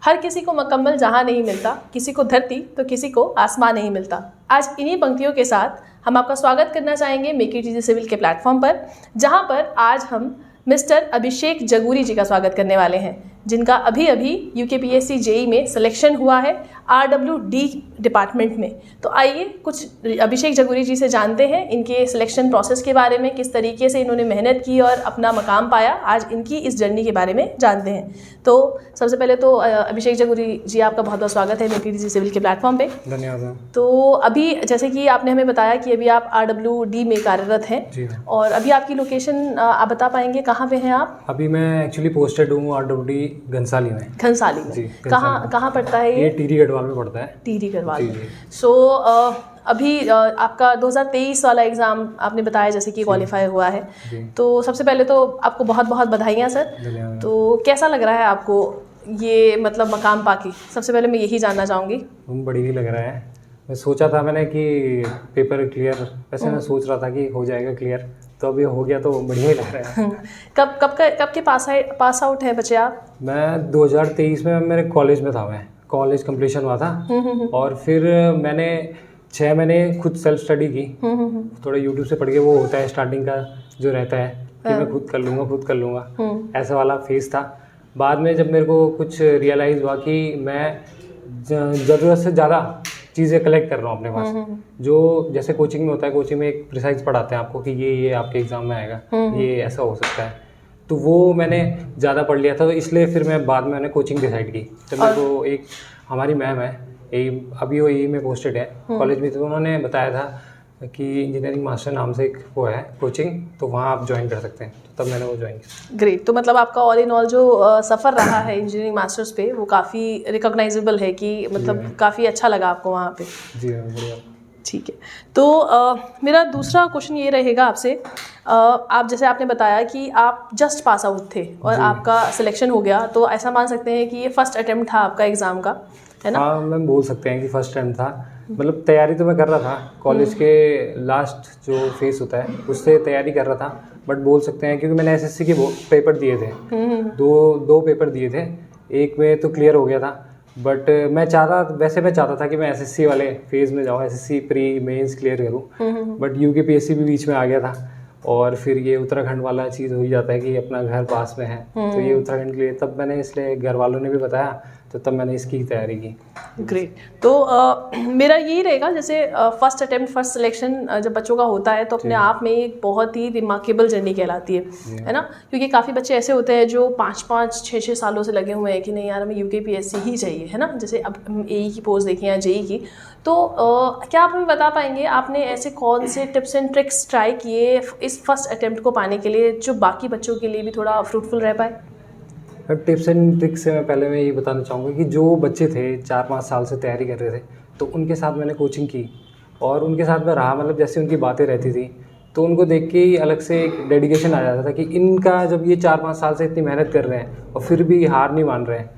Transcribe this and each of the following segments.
हर किसी को मुकम्मल जहां नहीं मिलता, किसी को धरती तो किसी को आसमान नहीं मिलता। आज इन्हीं पंक्तियों के साथ हम आपका स्वागत करना चाहेंगे मेक इट इजी सिविल के प्लेटफॉर्म पर, जहां पर आज हम मिस्टर अभिषेक जगूरी जी का स्वागत करने वाले हैं, जिनका अभी अभी यूकेपीएससी जेई में सिलेक्शन हुआ है RWD डिपार्टमेंट में। तो आइए कुछ अभिषेक जगूरी जी से जानते हैं इनके सिलेक्शन प्रोसेस के बारे में, किस तरीके से इन्होंने मेहनत की और अपना मकाम पाया। आज इनकी इस जर्नी के बारे में जानते हैं। तो सबसे पहले तो अभिषेक जगूरी जी, आपका बहुत बहुत स्वागत है मेक इट इजी सिविल के प्लेटफॉर्म पे। धन्यवाद। तो अभी जैसे कि आपने हमें बताया कि अभी आप RWD में कार्यरत हैं, और अभी आपकी लोकेशन आप बता पाएंगे कहाँ पे हैं आप? अभी मैं एक्चुअली पोस्टेड हूँ RWD घनसाली में। घनसाली में कहाँ पड़ता है ये? टिहरी गढ़वाल में पड़ता है। टिहरी गढ़वाल में। सो अभी आपका 2023 वाला एग्ज़ाम आपने बताया जैसे कि क्वालिफाई हुआ है, तो सबसे पहले तो आपको बहुत बहुत बधाइयाँ सर। तो कैसा लग रहा है आपको ये मतलब मकाम पाके? सबसे पहले मैं यही जानना चाहूँगी। बढ़िया ही लग रहा है। मैं सोचा था मैंने कि पेपर क्लियर, वैसे मैं सोच रहा था कि हो जाएगा क्लियर, तो अभी हो गया तो बढ़िया ही लग रहा है। कब के पास आउट है बच्चे आप? मैं 2023 में मेरे कॉलेज में था, मैं कॉलेज कंप्लीशन हुआ था, और फिर मैंने 6 महीने खुद सेल्फ स्टडी की। थोड़ा यूट्यूब से पढ़ के, वो होता है स्टार्टिंग का जो रहता है कि मैं खुद कर लूँगा, ऐसा वाला फेज़ था। बाद में जब मेरे को कुछ रियलाइज़ हुआ कि मैं ज़रूरत से ज़्यादा चीज़ें कलेक्ट कर रहा हूँ अपने पास, जो जैसे कोचिंग में होता है, कोचिंग में एक प्रिसाइज पढ़ाते हैं आपको कि ये आपके एग्ज़ाम में आएगा, ये ऐसा हो सकता है, तो वो मैंने ज़्यादा पढ़ लिया था। तो इसलिए फिर मैं बाद में मैंने कोचिंग डिसाइड की। तो मेरे को एक हमारी मैम है, अभी वो में पोस्टेड है कॉलेज में, तो उन्होंने बताया था कि इंजीनियरिंग मास्टर नाम से एक वो है कोचिंग, तो वहाँ आप ज्वाइन कर सकते हैं। तो तब मैंने वो ज्वाइन किया। ग्रेट। तो मतलब आपका ऑल इन ऑल जो सफ़र रहा है इंजीनियरिंग मास्टर्स पे, वो काफ़ी रिकॉग्नाइजेबल है कि मतलब काफ़ी अच्छा लगा आपको वहाँ पे। जी बढ़िया। ठीक है। तो मेरा दूसरा क्वेश्चन ये रहेगा आपसे, आप जैसे आपने बताया कि आप जस्ट पास आउट थे और आपका सिलेक्शन हो गया, तो ऐसा मान सकते हैं कि ये फर्स्ट अटेम्प्ट था आपका एग्ज़ाम का, है ना? हाँ, मैम बोल सकते हैं कि फर्स्ट टाइम था। मतलब तैयारी तो मैं कर रहा था, कॉलेज के लास्ट जो फेस होता है उससे तैयारी कर रहा था, बट बोल सकते हैं क्योंकि मैंने SSC के पेपर दिए थे, दो पेपर दिए थे, एक में तो क्लियर हो गया था, बट मैं चाहता था कि मैं SSC वाले फेज़ में जाऊँ, SSC प्री मेंस क्लियर करूँ, बट UKPSC भी बीच में आ गया था, और फिर ये उत्तराखंड वाला चीज़ हो ही जाता है कि अपना घर पास में है, तो ये उत्तराखंड के लिए तब मैंने, इसलिए घर वालों ने भी बताया, तो तब मैंने इसकी तैयारी की। ग्रेट। तो मेरा यही रहेगा, जैसे फर्स्ट अटेम्प्ट फर्स्ट सिलेक्शन जब बच्चों का होता है तो अपने आप में एक बहुत ही रिमार्केबल जर्नी कहलाती है ना? क्योंकि काफ़ी बच्चे ऐसे होते हैं जो 5-5, 6-6 सालों से लगे हुए हैं कि नहीं यार हमें UKPSC ही चाहिए, है ना? जैसे अब AE की पोस्ट देखी या JEE की, तो क्या आप हमें बता पाएंगे आपने ऐसे कौन से टिप्स एंड ट्रिक्स ट्राई किए इस फर्स्ट अटेम्प्ट को पाने के लिए, जो बाकी बच्चों के लिए भी थोड़ा फ्रूटफुल रह पाए? टिप्स एंड ट्रिक्स से मैं ये बताना चाहूँगा कि जो बच्चे थे 4-5 साल से तैयारी कर रहे थे, तो उनके साथ मैंने कोचिंग की और उनके साथ मैं रहा, मतलब जैसे उनकी बातें रहती थी तो उनको देख के ही अलग से एक डेडिकेशन आ जाता था कि इनका जब ये 4-5 साल से इतनी मेहनत कर रहे हैं और फिर भी हार नहीं मान रहे हैं,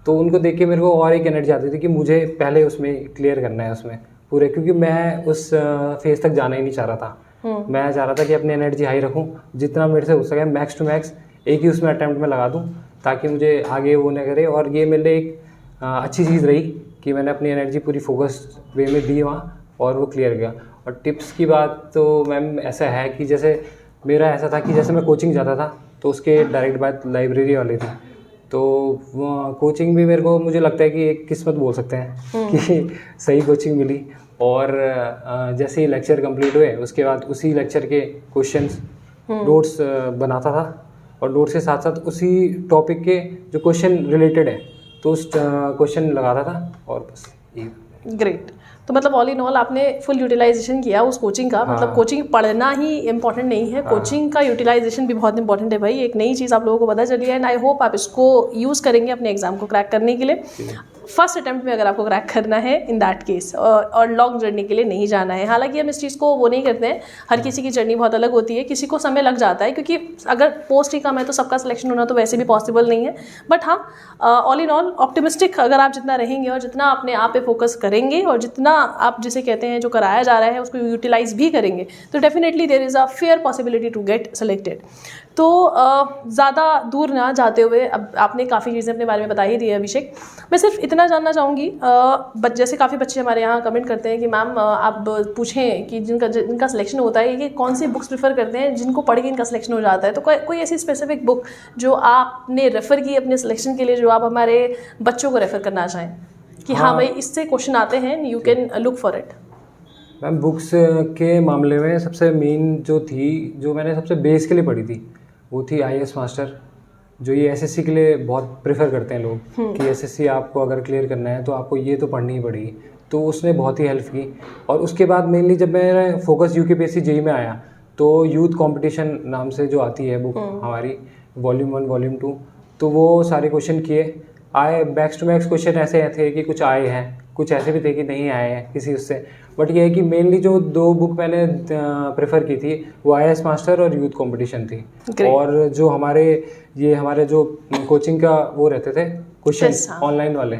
तो उनको देख के मेरे को और एक एनर्जी आती थी कि मुझे पहले उसमें क्लियर करना है उसमें पूरे, क्योंकि मैं उस फेज़ तक जाना ही नहीं चाह रहा था। मैं चाह रहा था कि अपनी एनर्जी हाई रखूँ, जितना मेरे से हो सके मैक्स टू मैक्स एक ही उसमें अटैम्प्ट में लगा दूँ, ताकि मुझे आगे वो न करे। और ये मेरे लिए एक अच्छी चीज़ रही कि मैंने अपनी एनर्जी पूरी फोकस्ड वे में दी वहाँ और वो क्लियर गया। और टिप्स की बात तो मैम ऐसा है कि जैसे मेरा ऐसा था कि जैसे मैं कोचिंग जाता था तो उसके डायरेक्ट बात लाइब्रेरी वाली थी, तो कोचिंग भी मेरे को, मुझे लगता है कि एक किस्मत बोल सकते हैं कि सही कोचिंग मिली। और जैसे ही लेक्चर कंप्लीट हुए उसके बाद उसी लेक्चर के क्वेश्चंस नोट्स बनाता था, और नोट्स के साथ साथ उसी टॉपिक के जो क्वेश्चन रिलेटेड है तो उस क्वेश्चन लगाता था, और बस ये। ग्रेट। तो मतलब ऑल इन ऑल आपने फुल यूटिलाइजेशन किया उस कोचिंग का। मतलब कोचिंग पढ़ना ही इम्पॉर्टेंट नहीं है, कोचिंग का यूटिलाइजेशन भी बहुत इंपॉर्टेंट है भाई। एक नई चीज़ आप लोगों को पता चली है, एंड आई होप आप इसको यूज़ करेंगे अपने एग्जाम को क्रैक करने के लिए। फर्स्ट अटेम्प्ट में अगर आपको क्रैक करना है इन दैट केस, और लॉन्ग जर्नी के लिए नहीं जाना है। हालांकि हम इस चीज़ को वो नहीं करते हैं, हर किसी की जर्नी बहुत अलग होती है, किसी को समय लग जाता है, क्योंकि अगर पोस्ट ही कम है तो सबका सिलेक्शन होना तो वैसे भी पॉसिबल नहीं है। बट हाँ, ऑल इन ऑल ऑप्टिमिस्टिक अगर आप जितना रहेंगे और जितना अपने आप पे फोकस करेंगे और जितना आप जिसे कहते हैं जो कराया जा रहा है उसको यूटिलाइज भी करेंगे, तो definitely there is a fair possibility to get selected. तो ज़्यादा दूर ना जाते हुए, अब आपने काफ़ी चीज़ें अपने बारे में बता ही दी है अभिषेक, मैं सिर्फ इतना जानना चाहूँगी, जैसे काफ़ी बच्चे हमारे यहाँ कमेंट करते हैं कि मैम आप पूछें कि जिनका सिलेक्शन होता है ये कौन सी बुक्स प्रेफर करते हैं जिनको पढ़ के इनका सिलेक्शन हो जाता है, तो कोई ऐसी स्पेसिफिक बुक जो आपने रेफ़र की अपने सिलेक्शन के लिए, जो आप हमारे बच्चों को रेफ़र करना चाहें कि हाँ भाई इससे क्वेश्चन आते हैं, you can look for it? Ma'am books के मामले में सबसे मेन जो थी, जो मैंने सबसे बेस के लिए पढ़ी थी, वो थी IAS मास्टर, जो ये SSC के लिए बहुत प्रेफर करते हैं लोग कि SSC आपको अगर क्लियर करना है तो आपको ये तो पढ़नी ही पड़ेगी, तो उसने बहुत ही हेल्प की। और उसके बाद मेनली जब मेरा फोकस UKPSC JEE में आया तो यूथ कंपटीशन नाम से जो आती है बुक हमारी, वॉल्यूम 1 वॉल्यूम 2, तो वो सारे क्वेश्चन किए, आए बैक्स टू बैक्स क्वेश्चन ऐसे थे कि कुछ आए हैं, कुछ ऐसे भी थे कि नहीं आए हैं किसी उससे, बट ये है कि मेनली जो 2 बुक मैंने प्रेफर की थी वो IAS मास्टर और यूथ कंपटीशन थी। और जो हमारे जो कोचिंग का वो रहते थे क्वेश्चन ऑनलाइन वाले,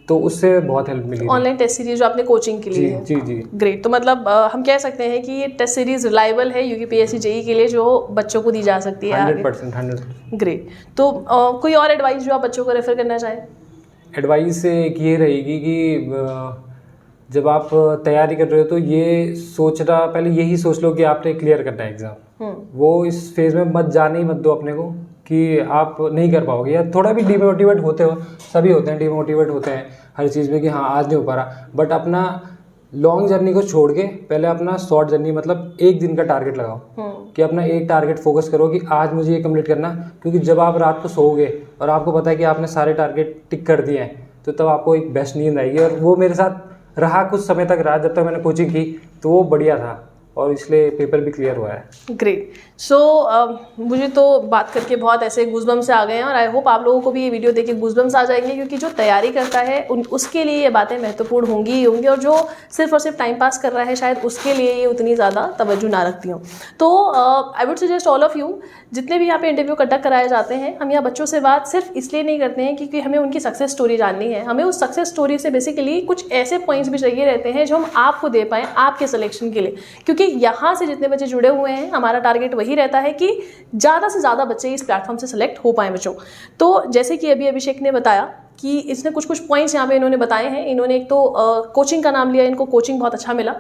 तो उससे बहुत हेल्प मिली। ऑनलाइन टेस्ट सीरीज जो आपने कोचिंग के लिए जी जी ग्रेट। तो मतलब हम कह सकते हैं कि ये टेस्ट सीरीज रिलायबल है UKPSC JEE के लिए, जो बच्चों को दी जा सकती है 100%। ग्रेट। तो कोई और एडवाइस जो आप बच्चों को रेफर करना चाहें? एडवाइस एक ये रहेगी कि जब आप तैयारी कर रहे हो तो ये सोचना, पहले यही सोच लो कि आपने क्लियर करना है एग्ज़ाम। वो इस फेज़ में मत जाने ही मत दो अपने को कि आप नहीं कर पाओगे, या थोड़ा भी डिमोटिवेट होते हो, सभी होते हैं, डिमोटिवेट होते हैं हर चीज़ में कि हाँ आज नहीं हो पा रहा, बट अपना लॉन्ग जर्नी को छोड़ के पहले अपना शॉर्ट जर्नी, मतलब एक दिन का टारगेट लगाओ कि अपना एक टारगेट फोकस करो कि आज मुझे ये कंप्लीट करना। क्योंकि जब आप रात को सोओगे और आपको पता है कि आपने सारे टारगेट टिक कर दिए हैं, तो तब आपको एक बेस्ट नींद आएगी। और वो मेरे साथ रहा, कुछ समय तक रहा, जब तक मैंने कोचिंग की, तो वो बढ़िया था और इसलिए पेपर भी क्लियर हुआ है। ग्रेट। सो मुझे तो बात करके बहुत ऐसे गूज़बम्स से आ गए हैं, और आई होप आप लोगों को भी ये वीडियो देख के गूज़बम्स आ जाएंगे, क्योंकि जो तैयारी करता है उसके लिए ये बातें महत्वपूर्ण होंगी ही होंगी, और जो सिर्फ और सिर्फ टाइम पास कर रहा है शायद उसके लिए ये उतनी ज़्यादा तवज्जो ना रखती हूँ। तो I would suggest all of you, जितने भी यहाँ पे इंटरव्यू कंडक्ट कराए जाते हैं, हम यहाँ बच्चों से बात सिर्फ इसलिए नहीं करते हैं क्योंकि हमें उनकी सक्सेस स्टोरी जाननी है, हमें उस सक्सेस स्टोरी से बेसिकली कुछ ऐसे पॉइंट्स भी चाहिए रहते हैं जो हम आपको दे पाएँ आपके सिलेक्शन के लिए। क्योंकि यहाँ से जितने बच्चे जुड़े हुए हैं, हमारा टारगेट वही रहता है कि ज़्यादा से ज़्यादा बच्चे इस प्लेटफॉर्म से सेलेक्ट हो पाएँ बच्चों। तो जैसे कि अभी अभिषेक ने बताया कि इसने कुछ पॉइंट्स यहाँ पे इन्होंने बताए हैं। इन्होंने एक तो कोचिंग का नाम लिया, इनको कोचिंग बहुत अच्छा मिला।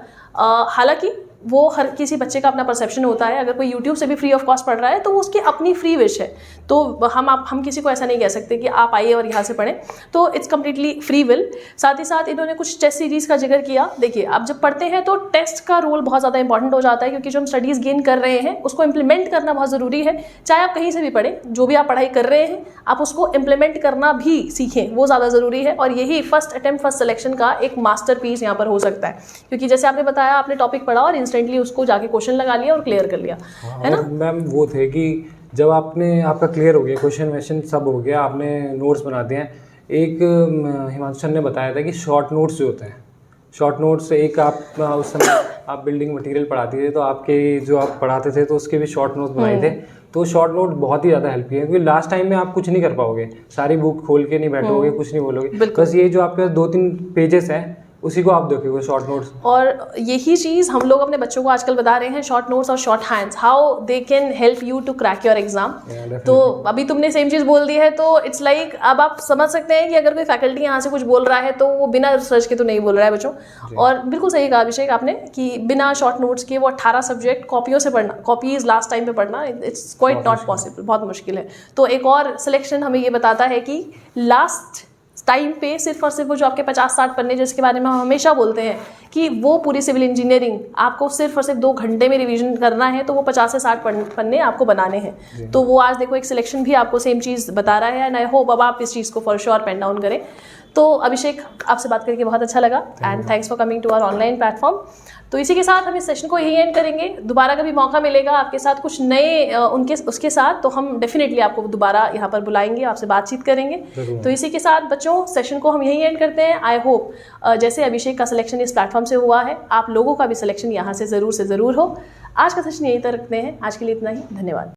हालांकि वो हर किसी बच्चे का अपना परसेप्शन होता है, अगर कोई YouTube से भी फ्री ऑफ कॉस्ट पढ़ रहा है तो वो उसकी अपनी फ्री विश है, तो हम किसी को ऐसा नहीं कह सकते कि आप आइए और यहाँ से पढ़ें, तो इट्स कम्प्लीटली फ्री विल। साथ ही साथ इन्होंने कुछ टेस्ट सीरीज़ का जिक्र किया। देखिए, आप जब पढ़ते हैं तो टेस्ट का रोल बहुत ज़्यादा इंपॉर्टेंट हो जाता है, क्योंकि जो हम स्टडीज़ गेन कर रहे हैं उसको इम्प्लीमेंट करना बहुत ज़रूरी है। चाहे आप कहीं से भी पढ़ें, जो भी आप पढ़ाई कर रहे हैं आप उसको इम्प्लीमेंट करना भी सीखें, वो ज़्यादा ज़रूरी है। और यही फर्स्ट अटेम्प्ट फर्स्ट सिलेक्शन का एक मास्टर पीस यहाँ पर हो सकता है, क्योंकि जैसे आपने बताया, आपने टॉपिक पढ़ा और इंस्टेंटली उसको जाके क्वेश्चन लगा लिया और क्लियर कर लिया, है ना मैम? वो थे कि जब आपका क्लियर हो गया, क्वेश्चन सब हो गया, आपने नोट्स बना दिए हैं, एक हिमांशु सर ने बताया था कि शॉर्ट नोट्स जो होते हैं, शॉर्ट नोट्स, एक आप उस समय आप बिल्डिंग मटेरियल पढ़ाते थे तो आपके जो आप पढ़ाते थे तो उसके भी शॉर्ट नोट्स बनाए थे, तो शॉर्ट नोट बहुत ही ज़्यादा हेल्प किया, क्योंकि लास्ट टाइम में आप कुछ नहीं कर पाओगे, सारी बुक खोल के नहीं बैठोगे, कुछ नहीं बोलोगे, बस ये जो आपके 2-3 पेजेस हैं उसी को आप देखोगे, शॉर्ट नोट्स। और यही चीज़ हम लोग अपने बच्चों को आजकल बता रहे हैं, शॉर्ट नोट्स और short hands, how they can help you to crack your exam. तो अभी तुमने सेम चीज़ बोल दी है, तो इट्स लाइक अब आप समझ सकते हैं कि अगर कोई फैकल्टी यहाँ से कुछ बोल रहा है तो वो बिना रिसर्च के तो नहीं बोल रहा है बच्चों। और बिल्कुल सही कहा अभिषेक आपने कि बिना शॉर्ट नोट्स के वो 18 सब्जेक्ट कॉपियों से पढ़ना, कॉपीज लास्ट टाइम पे पढ़ना, इट्स क्वाइट नॉट पॉसिबल, बहुत मुश्किल है। तो एक और सिलेक्शन हमें ये बताता है कि लास्ट टाइम पे सिर्फ और सिर्फ वो जो आपके 50-60 पन्ने, जिसके बारे में हम हमेशा बोलते हैं कि वो पूरी सिविल इंजीनियरिंग आपको सिर्फ और सिर्फ 2 घंटे में रिवीजन करना है, तो वो 50 से 60 पन्ने आपको बनाने हैं। तो वो आज देखो एक सिलेक्शन भी आपको सेम चीज़ बता रहा है, एंड आई होप अब आप इस चीज़ को फॉर श्योर पेन डाउन करें। तो अभिषेक, आपसे बात करके बहुत अच्छा लगा, and thanks for coming to our online platform. तो इसी के साथ हम इस सेशन को यही एंड करेंगे। दोबारा कभी मौका मिलेगा आपके साथ कुछ नए उसके साथ, तो हम डेफिनेटली आपको दोबारा यहाँ पर बुलाएंगे, आपसे बातचीत करेंगे। तो इसी के साथ बच्चों, सेशन को हम यही एंड करते हैं। आई होप जैसे अभिषेक का सिलेक्शन इस प्लेटफॉर्म से हुआ है, आप लोगों का भी सिलेक्शन यहाँ से ज़रूर हो। आज का सेशन यहीं तक रखते हैं, आज के लिए इतना ही, धन्यवाद।